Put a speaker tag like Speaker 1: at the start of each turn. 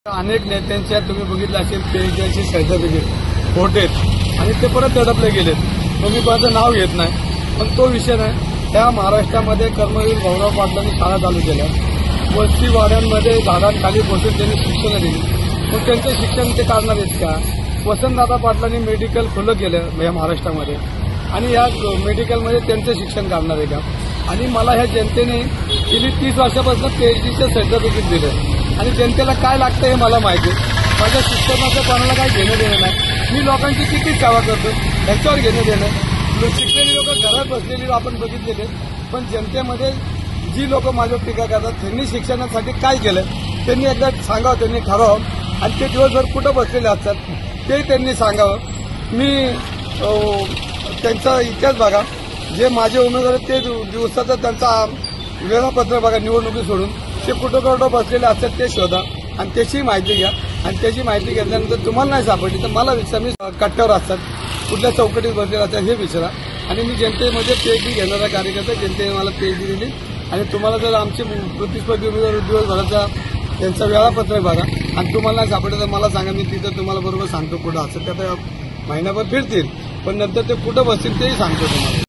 Speaker 1: अनेक नेत्यांच्या तुम्ही बघितलं असेल पीएचडीचे सर्टिफिकेट खोटेत आणि ते परत दडपले गेलेत. मग मी कोणाचं नाव घेत नाही, पण तो विषय नाही. त्या महाराष्ट्रामध्ये कर्मवीर भाऊराव पाटलांनी शाळा चालू केल्या, वस्ती वाड्यांमध्ये झाडांखाली बसून त्यांनी शिक्षण दिली. मग त्यांचं शिक्षण ते काढणार आहेत का? वसंतदादा पाटलांनी मेडिकल खुलं केलं या महाराष्ट्रामध्ये आणि या मेडिकलमध्ये त्यांचं शिक्षण काढणार आहे का? आणि मला ह्या जनतेने गेली 30 वर्षापासून पीएचडीचं सर्टिफिकेट दिलं आणि जनतेला काय लागतं हे मला माहिती आहे. माझ्या शिक्षणाचं कोणाला काही घेणं देणं नाही. मी लोकांची किती सेवा करतो ह्याच्यावर घेणं देणं. शिकलेली लोक घरात बसलेली आपण बघितलेले, पण जनतेमध्ये जी लोक माझ्यावर टीका करतात त्यांनी शिक्षणासाठी काय केलं त्यांनी एकदा सांगावं, त्यांनी ठरवावं. आणि ते दिवसभर कुठं बसलेले असतात ते त्यांनी सांगावं. मी त्यांचा इतिहास बघा, जे माझे उमेदवार आहेत ते दिवसाचा त्यांचा वेळापत्रक बघा, निवडणुकी सोडून ते कुठं बसलेले असतात ते शोधा आणि त्याची माहिती घ्या. आणि त्याची माहिती घेतल्यानंतर तुम्हाला नाही सापडली तर मला विचारा. मी कट्ट्यावर असतात, कुठल्या चौकटीत बसलेले असतात हे विचारा. आणि मी जनतेमध्ये पीएचडी घेणारा कार्यकर्ता, जनतेने मला पीएचडी दिली. आणि तुम्हाला जर आमचे प्रतिस्पर्धी उमेदवार दिवसभराचा त्यांचं वेळापत्रक बघा आणि तुम्हाला नाही सापडलं तर मला सांगा. मी तिथं तुम्हाला बरोबर सांगतो कुठं असं. त्या महिनाभर फिरतील पण नंतर ते कुठं बसतील तेही सांगतो तुम्हाला.